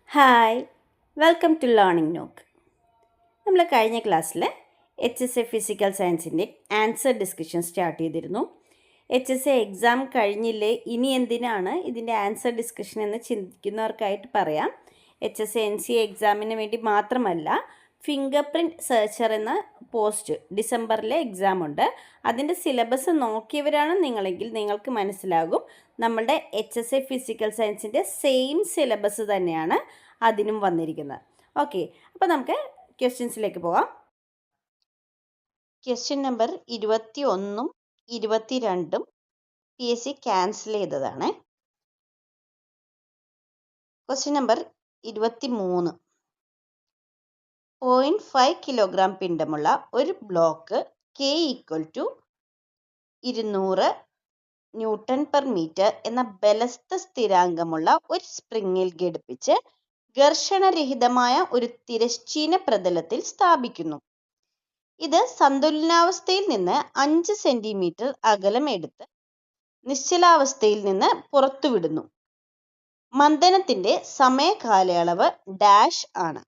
Hi, welcome to learning നോക്ക്. നമ്മൾ കഴിഞ്ഞ ക്ലാസ്സിൽ HSA ഫിസിക്കൽ സയൻസിൻ്റെ ആൻസർ ഡിസ്കഷൻ സ്റ്റാർട്ട് ചെയ്തിരുന്നു. HSA എക്സാം കഴിഞ്ഞില്ലേ, ഇനി എന്തിനാണ് ഇതിൻ്റെ ആൻസർ ഡിസ്കഷൻ എന്ന് ചിന്തിക്കുന്നവർക്കായിട്ട് പറയാം. HSA NCA എക്സാമിന് വേണ്ടി മാത്രമല്ല, ഫിംഗർ പ്രിൻറ്റ് സെർച്ചർ എന്ന പോസ്റ്റ് ഡിസംബറിലെ എക്സാം ഉണ്ട്. അതിൻ്റെ സിലബസ് നോക്കിയവരാണ് നിങ്ങളെങ്കിൽ നിങ്ങൾക്ക് മനസ്സിലാകും നമ്മളുടെ HSA ഫിസിക്കൽ സയൻസിൻ്റെ സെയിം സിലബസ് തന്നെയാണ് അതിനും വന്നിരിക്കുന്നത്. ഓക്കെ, അപ്പോൾ നമുക്ക് ക്വസ്റ്റ്യൻസിലേക്ക് പോകാം. ക്വസ്റ്റ്യൻ നമ്പർ 21 22 PSC ക്യാൻസൽ ചെയ്തതാണ്. Question number 23. 0.5 കിലോഗ്രാം പിണ്ഡമുള്ള ഒരു block K = 200 newton per metre എന്ന ബലസ്ഥ സ്ഥിരാങ്കമുള്ള ഒരു സ്പ്രിങ്ങിൽ ഘടിപ്പിച്ച് ഘർഷണരഹിതമായ ഒരു തിരശ്ചീന പ്രതലത്തിൽ സ്ഥാപിക്കുന്നു. ഇത് സന്തുലനാവസ്ഥയിൽ നിന്ന് 5 സെന്റിമീറ്റർ അകലം എടുത്ത് നിശ്ചലാവസ്ഥയിൽ നിന്ന് പുറത്തുവിടുന്നു. മന്ദനത്തിന്റെ സമയ കാലയളവ് ഡാഷ് ആണ്.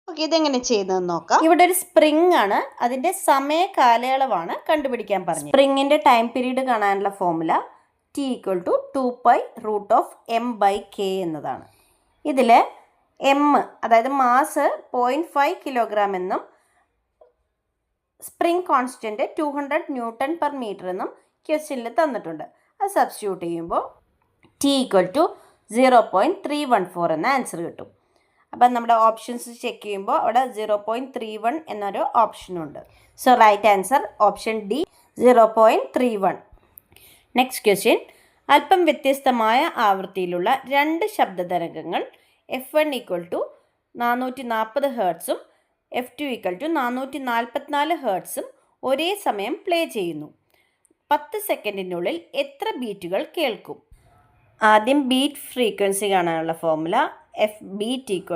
ഓക്കെ, ഇതെങ്ങനെ ചെയ്യുന്നതെന്ന് നോക്കാം. ഇവിടെ ഒരു സ്പ്രിംഗ് ആണ്, അതിന്റെ സമയ കാലയളവാണ് കണ്ടുപിടിക്കാൻ പറഞ്ഞത്. സ്പ്രിങ്ങിന്റെ ടൈം പീരീഡ് കാണാനുള്ള ഫോർമുല T = 2π√m/k എന്നതാണ്. ഇതിൽ m, അതായത് മാസ് 0.5 കിലോഗ്രാം എന്നും spring constant 200 newton per metre എന്നും ക്വസ്റ്റ്യനിൽ തന്നിട്ടുണ്ട്. അത് സബ്സ്റ്റിറ്റ്യൂട്ട് ചെയ്യുമ്പോൾ T = 0.314 എന്ന ആൻസർ കിട്ടും. അപ്പം നമ്മുടെ ഓപ്ഷൻസ് ചെക്ക് ചെയ്യുമ്പോൾ അവിടെ 0.31 എന്നൊരു ഓപ്ഷനുണ്ട്. So right answer option D, 0.31. Next question. അല്പം വ്യത്യസ്തമായ ആവൃത്തിയിലുള്ള രണ്ട് ശബ്ദതരംഗങ്ങൾ F1 = 440 ഹെർട്സും F2 = 444 ഹെർട്സും ഒരേ സമയം പ്ലേ ചെയ്യുന്നു. 10 സെക്കൻഡിനുള്ളിൽ എത്ര ബീറ്റുകൾ കേൾക്കും? ആദ്യം ബീറ്റ് ഫ്രീക്വൻസി കാണാനുള്ള formula F(beat) =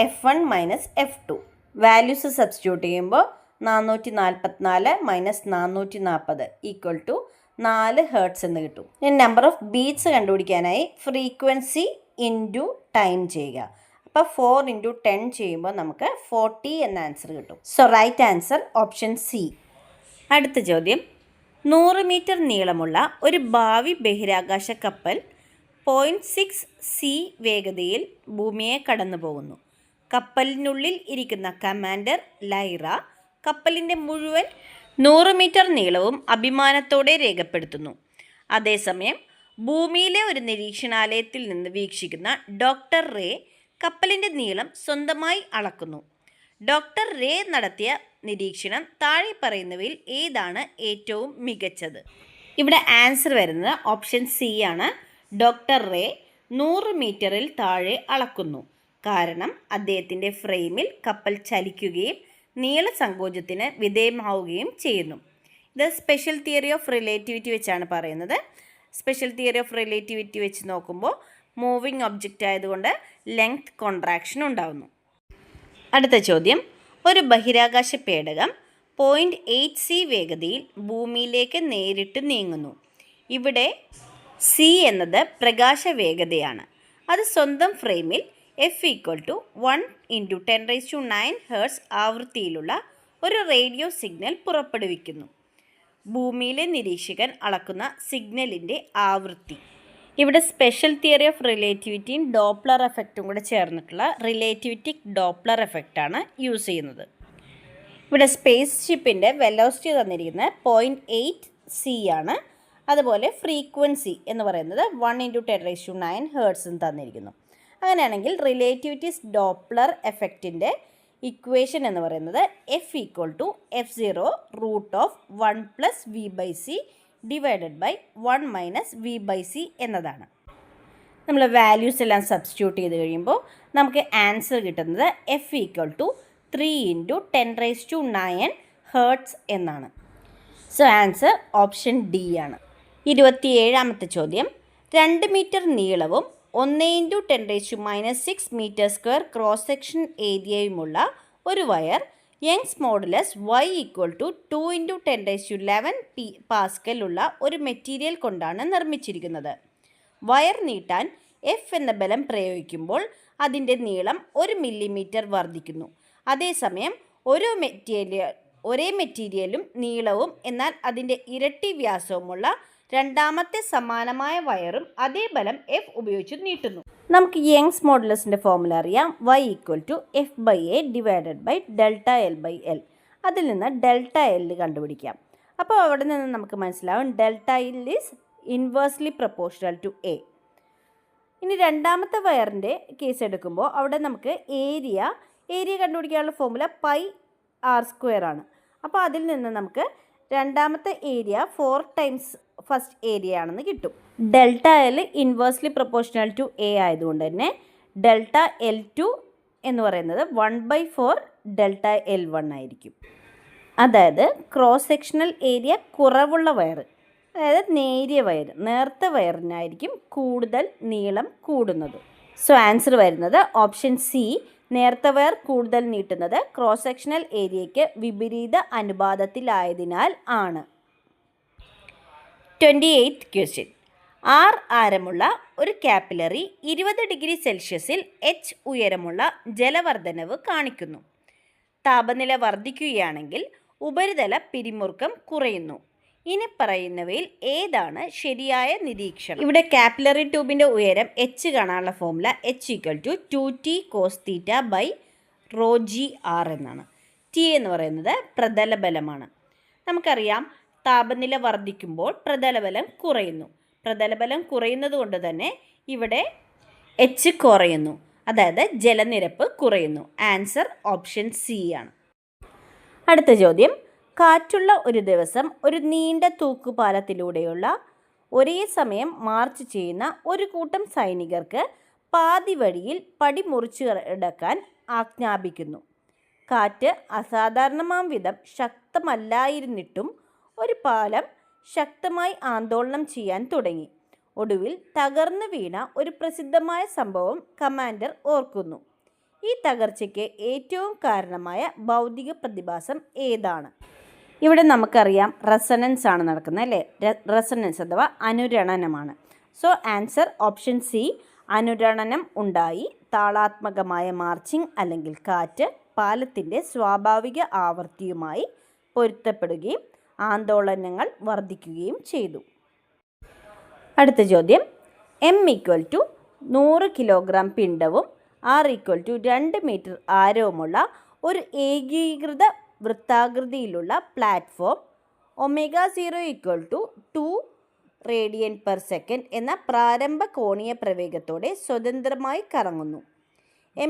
F1 - F2. Values substitute ചെയ്യുമ്പോൾ 444 - 440 = 4 ഹെർട്സ് എന്ന് കിട്ടും. ഇനി നമ്പർ ഓഫ് ബീറ്റ്സ് കണ്ടുപിടിക്കാനായി ഫ്രീക്വൻസി ഇൻറ്റു ടൈം ചെയ്യുക. അപ്പോൾ 4 × 10 ചെയ്യുമ്പോൾ നമുക്ക് 40 എന്ന ആൻസർ കിട്ടും. So right answer option C. അടുത്ത ചോദ്യം. 100 മീറ്റർ നീളമുള്ള ഒരു ഭാവി ബഹിരാകാശ കപ്പൽ 0.6 c വേഗതയിൽ ഭൂമിയെ കടന്നു പോകുന്നു. കപ്പലിനുള്ളിൽ ഇരിക്കുന്ന കമാൻഡർ ലൈറ കപ്പലിൻ്റെ മുഴുവൻ 100 മീറ്റർ നീളവും അഭിമാനത്തോടെ രേഖപ്പെടുത്തുന്നു. അതേസമയം ഭൂമിയിലെ ഒരു നിരീക്ഷണാലയത്തിൽ നിന്ന് വീക്ഷിക്കുന്ന ഡോക്ടർ റേ കപ്പലിൻ്റെ നീളം സ്വന്തമായി അളക്കുന്നു. ഡോക്ടർ റേ നടത്തിയ നിരീക്ഷണം താഴെ പറയുന്നവയിൽ ഏതാണ് ഏറ്റവും മികച്ചത്? ഇവിടെ ആൻസർ വരുന്നത് ഓപ്ഷൻ C ആണ്. ഡോക്ടർ റേ 100 മീറ്ററിൽ താഴെ അളക്കുന്നു. കാരണം അദ്ദേഹത്തിൻ്റെ ഫ്രെയിമിൽ കപ്പൽ ചലിക്കുകയും നീളസങ്കോചത്തിന് വിധേയമാവുകയും ചെയ്യുന്നു. ഇത് സ്പെഷ്യൽ തിയറി ഓഫ് റിലേറ്റിവിറ്റി വെച്ചാണ് പറയുന്നത്. സ്പെഷ്യൽ തിയറി ഓഫ് റിലേറ്റിവിറ്റി വെച്ച് നോക്കുമ്പോൾ മൂവിങ് ഒബ്ജക്റ്റ് ആയതുകൊണ്ട് ലെങ്ത് കോൺട്രാക്ഷൻ ഉണ്ടാകുന്നു. അടുത്ത ചോദ്യം. ഒരു ബഹിരാകാശ പേടകം 0.8 c വേഗതയിൽ ഭൂമിയിലേക്ക് നേരിട്ട് നീങ്ങുന്നു. ഇവിടെ c എന്നത് പ്രകാശ വേഗതയാണ്. അത് സ്വന്തം ഫ്രെയിമിൽ F = 1 × 10⁹ ഹെർട്സ് ആവൃത്തിയിലുള്ള ഒരു റേഡിയോ സിഗ്നൽ പുറപ്പെടുവിക്കുന്നു. ഭൂമിയിലെ നിരീക്ഷകൻ അളക്കുന്ന സിഗ്നലിൻ്റെ ആവൃത്തി. ഇവിടെ സ്പെഷ്യൽ തിയറി ഓഫ് റിലേറ്റിവിറ്റിയും ഡോപ്ലർ എഫക്റ്റും കൂടെ ചേർന്നിട്ടുള്ള റിലേറ്റിവിറ്റിക് ഡോപ്ലർ എഫക്റ്റാണ് യൂസ് ചെയ്യുന്നത്. ഇവിടെ സ്പേസ് ഷിപ്പിൻ്റെ വെലോസിറ്റി തന്നിരിക്കുന്നത് 0.8 c ആണ്. അതുപോലെ ഫ്രീക്വൻസി എന്ന് പറയുന്നത് 1 × 10⁹ ഹെർട്സും തന്നിരിക്കുന്നു. അങ്ങനെയാണെങ്കിൽ റിലേറ്റിവിറ്റീസ് ഡോപ്ലർ എഫക്റ്റിൻ്റെ ഇക്വേഷൻ എന്ന് പറയുന്നത് F = F0√1 + v/c / 1 - v/c എന്നതാണ്. നമ്മൾ വാല്യൂസ് എല്ലാം സബ്സ്റ്റിറ്റ്യൂട്ട് ചെയ്ത് കഴിയുമ്പോൾ നമുക്ക് ആൻസർ കിട്ടുന്നത് F = 3 × 10⁹ ഹെർട്സ് എന്നാണ്. സോ ആൻസർ ഓപ്ഷൻ D ആണ്. 27ാമത്തെ ചോദ്യം. 2 മീറ്റർ നീളവും 1 × 10⁻⁶ m² ക്രോസ് സെക്ഷൻ ഏരിയയുമുള്ള ഒരു wire Young's modulus y equal to 2 × 10⁻11 pascal ഉള്ള ഒരു മെറ്റീരിയൽ കൊണ്ടാണ് നിർമ്മിച്ചിരിക്കുന്നത്. വയർ നീട്ടാൻ F എന്ന ബലം പ്രയോഗിക്കുമ്പോൾ അതിൻ്റെ നീളം 1 മില്ലിമീറ്റർ വർദ്ധിക്കുന്നു. അതേസമയം ഒരേ മെറ്റീരിയലും നീളവും എന്നാൽ അതിൻ്റെ ഇരട്ടി വ്യാസവുമുള്ള രണ്ടാമത്തെ സമാനമായ വയറും അതേ ബലം F ഉപയോഗിച്ച് നീട്ടുന്നു. നമുക്ക് യങ്സ് മോഡുലസിൻ്റെ ഫോർമുല അറിയാം. y equal to F/A divided by ΔL/L. അതിൽ നിന്ന് ΔL കണ്ടുപിടിക്കാം. അപ്പോൾ അവിടെ നിന്ന് നമുക്ക് മനസ്സിലാവും ΔL is inversely proportional to A. ഇനി രണ്ടാമത്തെ വയറിൻ്റെ കേസ് എടുക്കുമ്പോൾ അവിടെ നമുക്ക് ഏരിയ കണ്ടുപിടിക്കാനുള്ള ഫോർമുല πr² ആണ്. അപ്പോൾ അതിൽ നിന്ന് നമുക്ക് രണ്ടാമത്തെ ഏരിയ 4 ടൈംസ് ഫസ്റ്റ് ഏരിയ ആണെന്ന് കിട്ടും. ΔL inversely proportional to A ആയതുകൊണ്ട് തന്നെ ΔL2 എന്ന് പറയുന്നത് 1/4 ΔL1 ആയിരിക്കും. അതായത് ക്രോസ് സെക്ഷണൽ ഏരിയ കുറവുള്ള വയർ, അതായത് നേർത്ത വയറിനായിരിക്കും കൂടുതൽ നീളം കൂടുന്നത്. സോ ആൻസർ വരുന്നത് ഓപ്ഷൻ സി, നേർത്ത വയർ കൂടുതൽ നീട്ടുന്നത് ക്രോസ് സെക്ഷണൽ ഏരിയയ്ക്ക് വിപരീത അനുപാതത്തിലായതിനാൽ ആണ്. 28th question. R ആരമുള്ള ഒരു കാപ്പിലറി 20 ഡിഗ്രി സെൽഷ്യസിൽ H ഉയരമുള്ള ജലവർദ്ധനവ് കാണിക്കുന്നു. താപനില വർദ്ധിക്കുകയാണെങ്കിൽ ഉപരിതല പിരിമുറുക്കം കുറയുന്നു. ഇനി പറയുന്നവയിൽ ഏതാണ് ശരിയായ നിരീക്ഷണം? ഇവിടെ കാപ്പിലറി ട്യൂബിൻ്റെ ഉയരം H കാണാനുള്ള formula H equal to 2T cos θ by ρgr എന്നാണ്. T എന്ന് പറയുന്നത് പ്രതലബലമാണ്. നമുക്കറിയാം താപനില വർദ്ധിക്കുമ്പോൾ പ്രതലബലം കുറയുന്നു. പ്രതലബലം കുറയുന്നത് കൊണ്ട് തന്നെ ഇവിടെ H കുറയുന്നു, അതായത് ജലനിരപ്പ് കുറയുന്നു. ആൻസർ ഓപ്ഷൻ സി ആണ്. അടുത്ത ചോദ്യം. കാറ്റുള്ള ഒരു ദിവസം ഒരു നീണ്ട തൂക്കുപാലത്തിലൂടെയുള്ള ഒരേ സമയം മാർച്ച് ചെയ്യുന്ന ഒരു കൂട്ടം സൈനികർക്ക് പാതി വഴിയിൽ പടി മുറിച്ചു കിടക്കാൻ ആജ്ഞാപിക്കുന്നു. കാറ്റ് അസാധാരണമാം വിധം ശക്തമല്ലായിരുന്നിട്ടും ഒരു പാലം ശക്തമായി ആന്തോളനം ചെയ്യാൻ തുടങ്ങി. ഒടുവിൽ തകർന്നു വീണ ഒരു പ്രസിദ്ധമായ സംഭവം കമാൻഡർ ഓർക്കുന്നു. ഈ തകർച്ചയ്ക്ക് ഏറ്റവും കാരണമായ ഭൗതിക പ്രതിഭാസം ഏതാണ്? ഇവിടെ നമുക്കറിയാം റെസൊണൻസ് ആണ് നടക്കുന്നത്, അല്ലേ? റെസൊണൻസ് അഥവാ അനുരണനമാണ്. സോ ആൻസർ ഓപ്ഷൻ സി, അനുരണനം ഉണ്ടായി താളാത്മകമായ മാർച്ചിങ് അല്ലെങ്കിൽ കാറ്റ് പാലത്തിൻ്റെ സ്വാഭാവിക ആവൃത്തിയുമായി പൊരുത്തപ്പെടുകയും ആന്തോളനങ്ങൾ വർദ്ധിക്കുകയും ചെയ്തു. അടുത്ത ചോദ്യം. M ഈക്വൽ ടു 100 കിലോഗ്രാം പിണ്ഡവും R ഈക്വൽ ടു 2 മീറ്റർ ആരവുമുള്ള ഒരു ഏകീകൃത വൃത്താകൃതിയിലുള്ള പ്ലാറ്റ്ഫോം ω0 ഈക്വൽ ടു 2 റേഡിയൻ/സെക്കൻഡ് എന്ന പ്രാരംഭ കോണീയ പ്രവേഗത്തോടെ സ്വതന്ത്രമായി കറങ്ങുന്നു.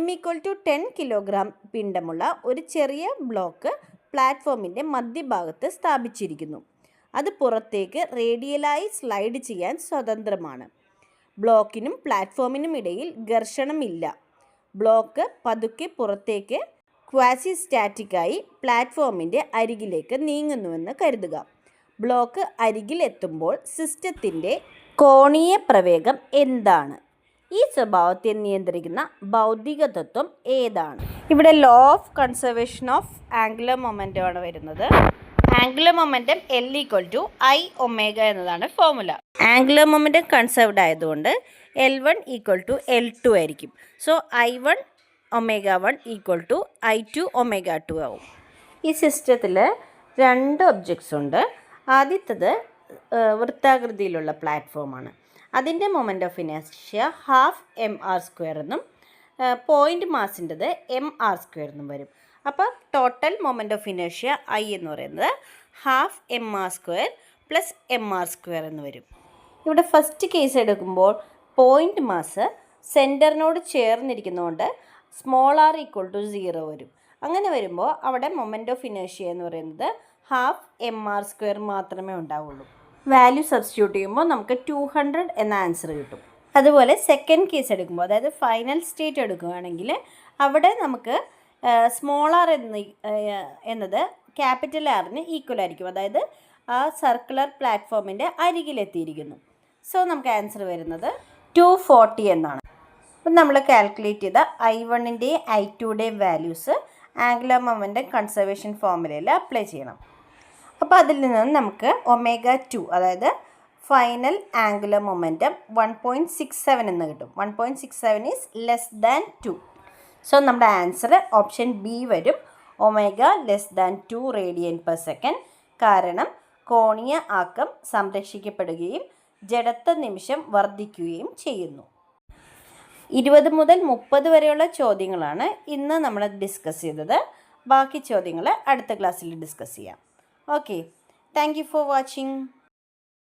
M ഈക്വൽ ടു 10 കിലോഗ്രാം പിണ്ഡമുള്ള ഒരു ചെറിയ ബ്ലോക്ക് പ്ലാറ്റ്ഫോമിൻ്റെ മധ്യഭാഗത്ത് സ്ഥാപിച്ചിരിക്കുന്നു. അത് പുറത്തേക്ക് റേഡിയലായി സ്ലൈഡ് ചെയ്യാൻ സ്വതന്ത്രമാണ്. ബ്ലോക്കിനും പ്ലാറ്റ്ഫോമിനും ഇടയിൽ ഘർഷണമില്ല. ബ്ലോക്ക് പതുക്കെ പുറത്തേക്ക് ക്വാസി സ്റ്റാറ്റിക്കായി പ്ലാറ്റ്ഫോമിൻ്റെ അരികിലേക്ക് നീങ്ങുന്നുവെന്ന് കരുതുക. ബ്ലോക്ക് അരികിലെത്തുമ്പോൾ സിസ്റ്റത്തിൻ്റെ കോണീയ പ്രവേഗം എന്താണ്? ഈ സ്വഭാവത്തെ നിയന്ത്രിക്കുന്ന ഭൗതിക തത്വം ഏതാണ്? ഇവിടെ law of conservation of angular momentum ആണ് വരുന്നത്. Angular momentum L equal to I⍵ എന്നതാണ് ഫോർമുല. ആംഗുലർ മൊമെൻ്റം കൺസർവ്ഡ് ആയതുകൊണ്ട് L1 ഈക്വൽ ടു L2 ആയിരിക്കും. So I1 ω1 equal to I2 ω2 ആവും. ഈ സിസ്റ്റത്തിൽ 2 ഒബ്ജക്ട്സ് ഉണ്ട്. ആദ്യത്തത് വൃത്താകൃതിയിലുള്ള പ്ലാറ്റ്ഫോമാണ്. അതിൻ്റെ മൊമെൻ്റ് ഓഫ് ഇനേർഷ്യ ½ mr² എന്നും പോയിൻ്റ് മാസിൻ്റെത് mr² എന്നും വരും. അപ്പോൾ total moment of inertia I എന്ന് പറയുന്നത് ½ mr² പ്ലസ് mr² എന്ന് വരും. ഇവിടെ ഫസ്റ്റ് കേസ് എടുക്കുമ്പോൾ പോയിൻ്റ് മാസ് സെൻറ്ററിനോട് ചേർന്നിരിക്കുന്നതുകൊണ്ട് r ഈക്വൽ ടു 0 വരും. അങ്ങനെ വരുമ്പോൾ അവിടെ മൊമെൻ്റ് ഓഫ് ഇനേർഷ്യ എന്ന് പറയുന്നത് ½ mr² മാത്രമേ ഉണ്ടാവുള്ളൂ. വാല്യൂ സബ്സ്റ്റിറ്റ്യൂട്ട് ചെയ്യുമ്പോൾ നമുക്ക് 200 എന്ന ആൻസർ കിട്ടും. അതുപോലെ സെക്കൻഡ് കേസ് എടുക്കുമ്പോൾ, അതായത് ഫൈനൽ സ്റ്റേറ്റ് എടുക്കുകയാണെങ്കിൽ അവിടെ നമുക്ക് r എന്നത് ക്യാപിറ്റൽ Rന് ഈക്വൽ ആയിരിക്കും. അതായത് ആ സർക്കുലർ പ്ലാറ്റ്ഫോമിൻ്റെ അരികിലെത്തിയിരിക്കുന്നു. സോ നമുക്ക് ആൻസർ വരുന്നത് 240 എന്നാണ്. അപ്പം നമ്മൾ കാൽക്കുലേറ്റ് ചെയ്ത I1ൻ്റെയും I2ൻ്റെയും വാല്യൂസ് ആംഗുലർ മൊമെൻറ്റം കൺസർവേഷൻ ഫോർമുലയിൽ അപ്ലൈ ചെയ്യണം. അപ്പോൾ അതിൽ നിന്ന് നമുക്ക് ω2 അതായത് ഫൈനൽ ആംഗുലർ മൊമെൻറ്റം 1.67 എന്ന് കിട്ടും. 1.67 ഈസ് ലെസ് ദാൻ 2. സോ നമ്മുടെ ആൻസർ ഓപ്ഷൻ ബി വരും, ω<2 radian/s. കാരണം കോണീയ ആക്കം സംരക്ഷിക്കപ്പെടുകയും ജഡത്വ നിമിഷം വർദ്ധിക്കുകയും ചെയ്യുന്നു. 20 മുതൽ 30 വരെയുള്ള ചോദ്യങ്ങളാണ് ഇന്ന് നമ്മൾ ഡിസ്കസ് ചെയ്തത്. ബാക്കി ചോദ്യങ്ങൾ അടുത്ത ക്ലാസ്സിൽ ഡിസ്കസ് ചെയ്യാം. Okay, thank you for watching.